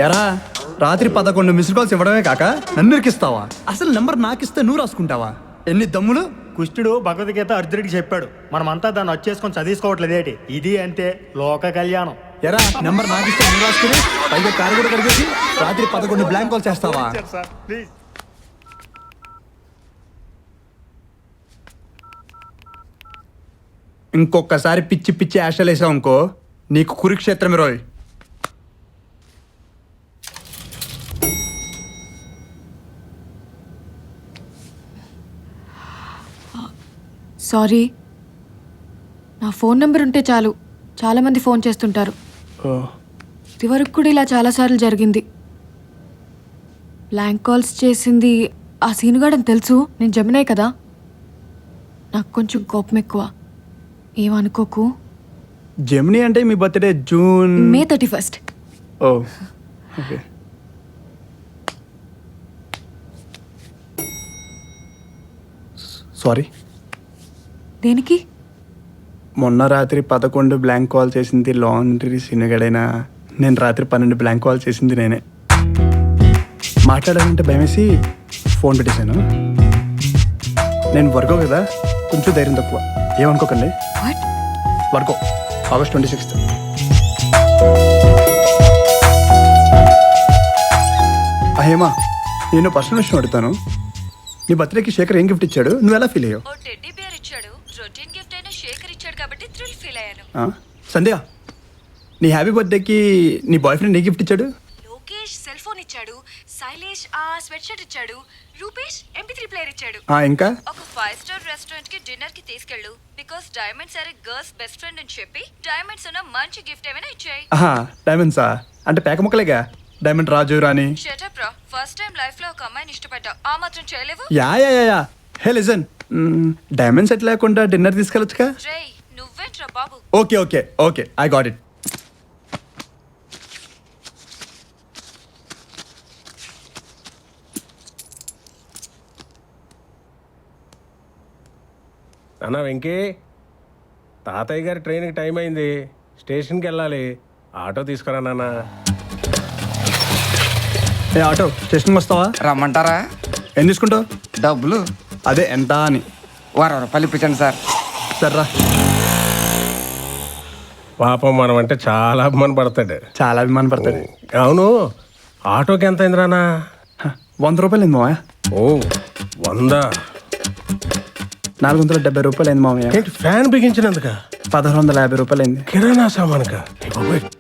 ఎరా రాత్రి 11 missed calls ఇవ్వడమే కాక నన్ను ఇరికిస్తావా? అసలు నెంబర్ నాకిస్తే నువ్వు రాసుకుంటావా? ఎన్ని దమ్ములు! కృష్ణుడు భగవద్గీత అర్జునుడికి చెప్పాడు, మనమంతా దాన్ని వచ్చేసుకొని చదువుకోవట్లేదేటి. ఇది అంతే లోక కళ్యాణం. ఎరా నెంబర్ నాకిస్తే నువ్వు రాసుకుని పైగా కారు కూడా కడిగేసి రాత్రి 11 బ్లాంక్ కాల్స్ చేస్తావా? ప్లీజ్. ఇంకొకసారి పిచ్చి పిచ్చి యాషలు వేసావు అనుకో, నీకు కురుక్షేత్రం రోయ్. సారీ, నా ఫోన్ నెంబర్ ఉంటే చాలు, చాలామంది ఫోన్ చేస్తుంటారు. ఇదివరకు కూడా ఇలా చాలాసార్లు జరిగింది. బ్లాంక్ కాల్స్ చేసింది ఆ సీనుగాడని తెలుసు. నేను జమినాయి కదా, నాకు కొంచెం కోపం ఎక్కువ, ఏమనుకోకు. జెమిని అంటే మీ బర్త్డే జూన్ మే 31. ఓ ఓకే. సారీ. దేనికి? మొన్న రాత్రి 11 బ్లాంక్ కాల్ చేసింది లాండ్రీ సీనుగాడైనా నేను రాత్రి 12 బ్లాంక్ కాల్ చేసింది నేనే. మాట్లాడాలంటే భయమేసి ఫోన్ పెట్టేశాను. నేను వర్గో కదా, కొంచెం ధైర్యం తక్కువ, ఏమనుకోకండి. వాట్? Virgo, August 26. హేమా, నేను పర్సనల్ విషయం అడుగుతాను. నీ బర్త్డేకి శేఖర్ ఏం గిఫ్ట్ ఇచ్చాడు? నువ్వు ఎలా ఫీల్ అయ్యావు? ఓ టెడ్డీ బేర్ ఇచ్చాడు. రొటీన్ గిఫ్ట్ అయినా శేఖర్ ఇచ్చాడు కాబట్టి థ్రిల్ ఫీల్ అయ్యాను. సంధ్య, నీ హ్యాపీ బర్త్డేకి నీ బాయ్ ఫ్రెండ్ ఏ గిఫ్ట్ ఇచ్చాడు? లోకేష్ సెల్ ఫోన్ ఇచ్చాడు, శైలేష్ ఆ స్వెట్ షర్ట్ ఇచ్చాడు, రూపేష్ MP3 ప్లేయర్ ఇచ్చాడు. ఇంకా ఒక 5-star రెస్టారెంట్ కి డిన్నర్ కి తీసుకెళ్ళు, because diamonds are girls best friend అని చెప్పి డైమండ్స్ ఉన్న మంచి గిఫ్ట్ ఏమైనా ఇచ్చాయి. డైమండ్సా? అంటే పేక ముక్కలేగా, డైమండ్ రాజు రాణి. షట్ అప్ రా, ఫస్ట్ టైం లైఫ్ లో ఒక అమ్మాయిని ఇష్టపడ్డా, ఆ మాత్రం చేయలేవు? Yeah. Hey listen, diamond set లేకుండా డిన్నర్ తీసుకెళ్ళొచ్చుగా. రేయ్ నువ్వేంట్రా బాబు. Okay I got it. అన్నా వెంకీ, తాతయ్య గారి ట్రైన్కి టైం అయింది, స్టేషన్కి వెళ్ళాలి, ఆటో తీసుకురా నాన్న. ఏ ఆటో, స్టేషన్కి వస్తావా? రమ్మంటారా? ఏం తీసుకుంటావు? డబ్బులు అదే ఎంత అని. 20 రూపాయలు ఇప్పించండి సార్. సర్రా. పాపం మనం అంటే చాలా అభిమానం పడతాడు. చాలా అభిమానం పడతాడు. అవును, ఆటోకి ఎంత అయింది రానా? 100 రూపాయలు అయింది మావయ్య. ఓ 100? 470 రూపాయలు అయింది మావయ్య. ఏంటి ఫ్యాన్ బిగించినందుక? 1150 రూపాయలు అయింది. కిరాణా సామానుక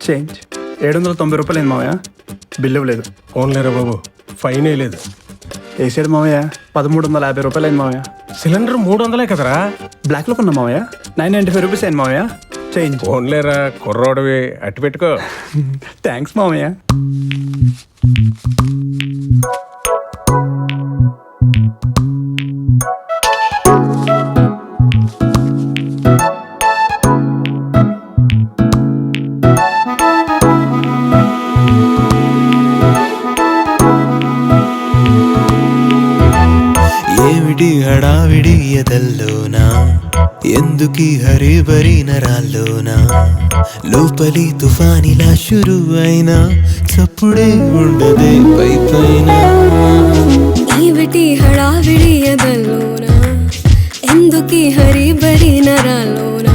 చేంజ్ 790 రూపాయలు అయింది మావయ్య. బిల్లు లేదు. ఫోన్ లేరా బాబు, ఫైనే లేదు. వేసాడు మావయ్య. 1350 రూపాయలు అయింది మావయ్య. సిలిండర్ 300 కదరా? బ్లాక్లో కొన్నా మావయ్య. 995 రూపీస్ అయింది మావయ్య. చేంజ్. ఫోన్ లేరా, కుర్రోడివి, అట్టి పెట్టుకో. థ్యాంక్స్ మావయ్య. ఏమిటి హడావిడి ఎదల్లోనా, ఎందుకీ హరిబరి నరాల్లోనా, లోపలి తుఫానిలా షురు అయినా చప్పుడే ఉండదే పై పైన. ఏమిటి హడావిడి ఎదల్లోనా, ఎందుకీ హరిబరి నరాల్లోనా,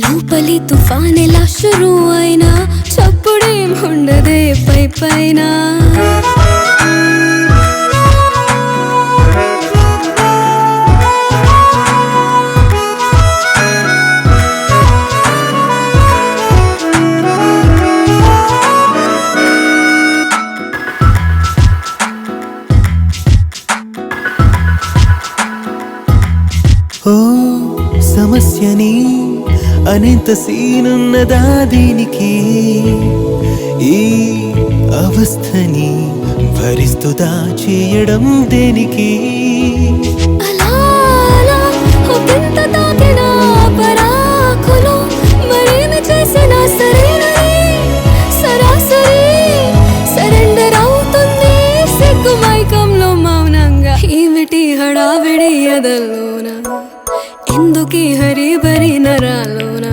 లోపలి తుఫానిలా షురు అయినా చప్పుడే ఉండదే పై పైన. ఓ సమస్యని అనేంత సీనున్నదా దీనికి, ఈ అవస్థని భరిస్తుదా చేయడం దేనికి. అలా అలా ఒకంత తాకిన పరాకులు మరేమి చేసినా సరేనని సరాసరి సరెండర్ అవుతుంది సిగ్గు మైకంలో మౌనంగా. ఏమిటి హడావిడి ఎదల్లోనా, ఎందుకీ హరిబరి నరాల్లోనా,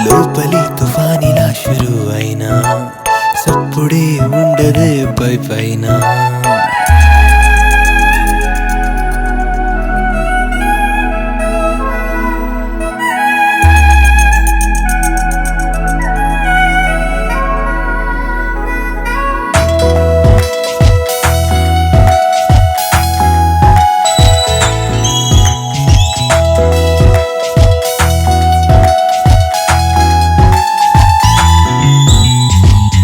లోపలి తుఫానిలా షురు అయినా చప్పుడే పై పైన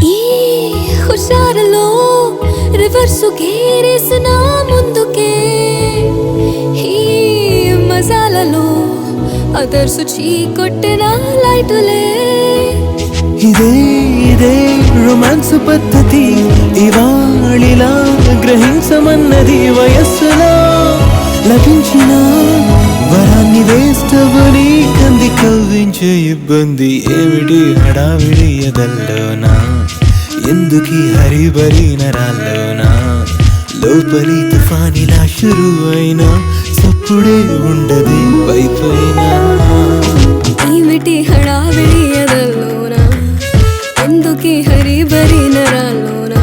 ఈ హుషారులో రివర్సు గేరేసిన ముందుకే ఈ మజాలలో అదర్సు చీకొట్టిన లైటులే ఇదే ఇదే రొమాన్స్ పద్ధతి ఇవాళిలా గ్రహించమన్నది వయస్సులో లభించిన వరాన్ని వేస్తవని కంది కవ్వించే ఇబ్బంది ఏమిటి హడావిడి ఎదల్లోనా ఎందుకీ హరిబరి నరాల్లోనా లోపలి తుఫానిలా షురు అయినా చప్పుడే ఉండదే పై పైన ఏమిటి హడావిడి ఎదల్లోనా ఎందుకీ హరిబరి నరాల్లోనా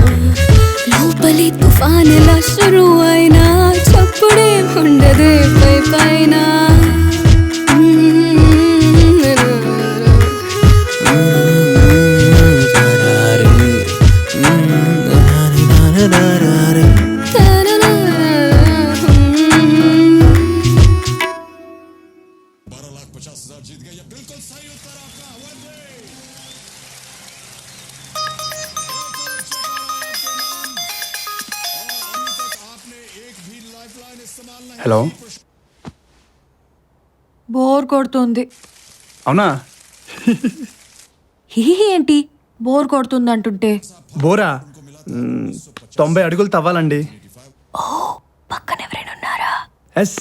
లోపలి తుఫానులా షురు అయినా చప్పుడే ఉండదే పై పైన హలో, బోర్ కొడుతుంది. అవునా? హిహి ఏంటి బోర్ కొడుతుంది అంటుంటే? బోరా 90 అడుగులు తవ్వాలండి. పక్కన ఎవరైనా ఉన్నారా? ఎస్,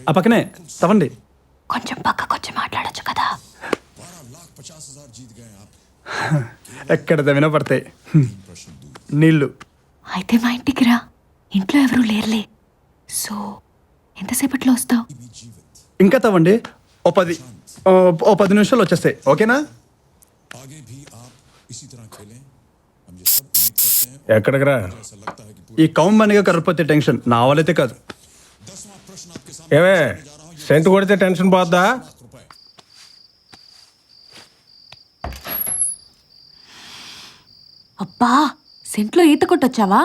ఆ పక్కనే తవ్వండి. కొంచెం పక్కకొచ్చి మాట్లాడొచ్చు కదా. ఎక్కడ తవ్వినా పడతాయి నీళ్ళు. అయితే మా ఇంటికి రా, ఇంట్లో ఎవరూ లేరులే. సో ఎంతసేపట్లో వస్తావు? ఇంకా తవ్వండి, ఓ 10 నిమిషాలు వచ్చేస్తాయి. ఓకేనా? ఎక్కడికి రా? ఈ కౌంబనిగా కర్రపోతే టెన్షన్ నా వాళ్ళైతే కాదు. ఏమే సెంటు కొడితే టెన్షన్ పోద్దా? అబ్బా, సెంట్లో ఈత కొట్టొచ్చావా?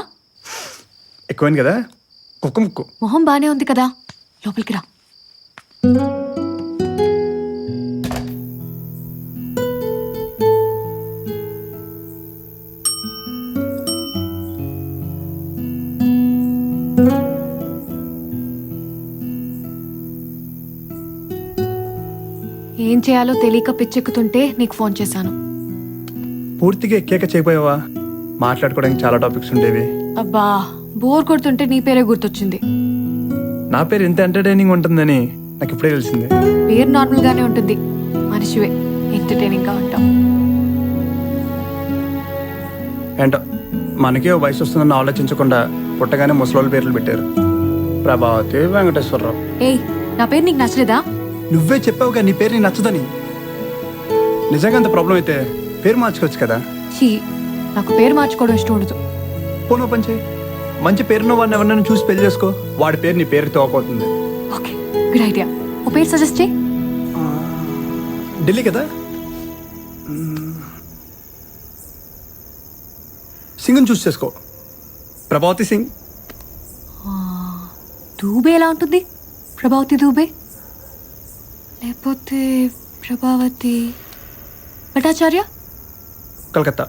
ఎక్కువైంది కదా, కుక్క ముక్కు. మొహం బానే ఉంది కదా, లోపలికి రా. ఏం చేయాలో తెలియక పిచ్చెక్కుతుంటే నీకు ఫోన్ చేశాను. పూర్తిగా ఎక్కాక చేయపోయావా? మాట్లాడుకోవడానికి చాలా టాపిక్స్ ఉండేవి. అబ్బా, బోర్ కొడుతుంటే నీ పేరే గుర్తొచ్చింది. నా పేరు ఎంత ఎంటర్టైనింగ్ ఉంటుందని నాకు ఇప్పుడే తెలిసింది. పేరు నార్మల్ గానే ఉంటుంది, మనిషివే ఎంటర్టైనింగ్ గా ఉంటాం. ఏంటో మనకే ఓ వయసు వస్తుందని ఆలోచించకుండా పుట్టగానే ముసలోళ్ళ పేర్లు పెట్టారు. ప్రభావతి, వెంకటేశ్వరరావు. ఏయ్, నా పేరు నీకు నచ్చలేదా? నువ్వే చెప్పావుగా నీ పేరు నీకు నచ్చదని. నిజంగా అంత ప్రాబ్లం అయితే పేరు మార్చుకోవచ్చు కదా. చీ, నాకు పేరు మార్చుకోవడం ఇష్టం ఉండదు. పోనో పని చేయి, మంచి పేరున్న వాడిని ఎవరినైనా చూసి పెళ్లి చేసుకో. వాడి పేరు నీ పేరుతో అవుతుంది. Okay, good idea. ఓ పేరు సజెస్ట్ చేయి. ఢిల్లీ కదా, సింగ్ని చూస్ చేసుకో. ప్రభావతి సింగ్. దూబే ఎలా ఉంటుంది? ప్రభావతి దూబే, లేకపోతే ప్రభావతి భట్టాచార్య. కలకత్తా.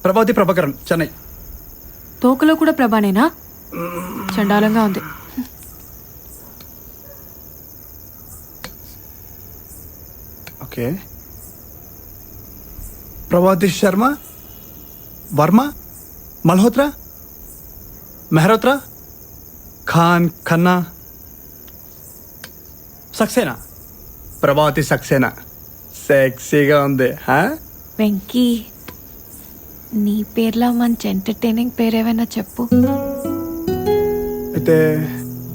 ప్రభావతి ప్రభాకరన్, చెన్నై. తోకలో కూడా ప్రభానేనా? చండాలంగా ఉంది. ఓకే, ప్రభావతి శర్మ, వర్మ, మల్హోత్రా, మెహరోత్రా, ఖాన్, ఖన్నా, సక్సేనా. ప్రభావతి సక్సేనా సెక్సీగా ఉంది. వెంకీ, నీ పేర్లో మంచి ఎంటర్టైనింగ్ పేరేమైనా చెప్పు. అయితే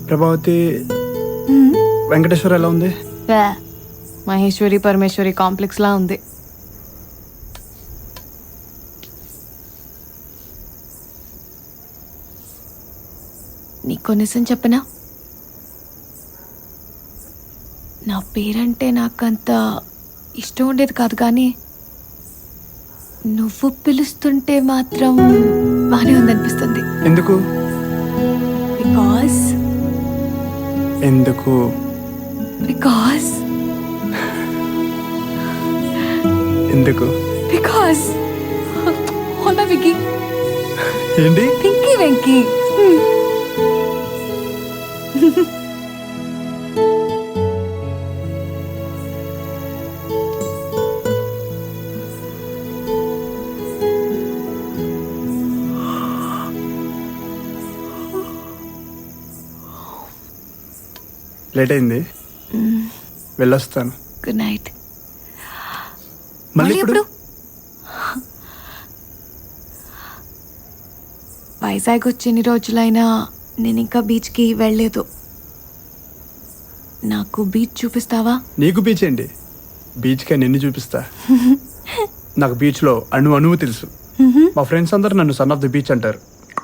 ప్రభావతి వెంకటేశ్వర ఎలా ఉంది? మహేశ్వరి పరమేశ్వరి కాంప్లెక్స్ లా ఉంది. నీకు నిజం చెప్పనా? నా పేరంటే నాకంత ఇష్టం ఉండేది కాదు, కానీ నువ్వు పిలుస్తుంటే మాత్రం బాగానే ఉందనిపిస్తుంది. ఎందుకు బికాస్ ఎందుకు బికాస్ ఎందుకు బికాస్ హోనా వికీ, ఏంటి? పింకీ వెంకీ. లేట్ అయింది, వెళ్ళొస్తాను. Good night. మళ్ళీ ఇప్పుడు వైజాగ్ వచ్చి ఎన్ని రోజులైనా నేను ఇంకా బీచ్కి వెళ్ళలేదు. నాకు బీచ్ చూపిస్తావా? నీకు బీచ్ ఏంటి, బీచ్కే నిన్ను చూపిస్తా. నాకు బీచ్లో అణువు తెలుసు. మా ఫ్రెండ్స్ అందరూ నన్ను సన్ ఆఫ్ ది బీచ్ అంటారు.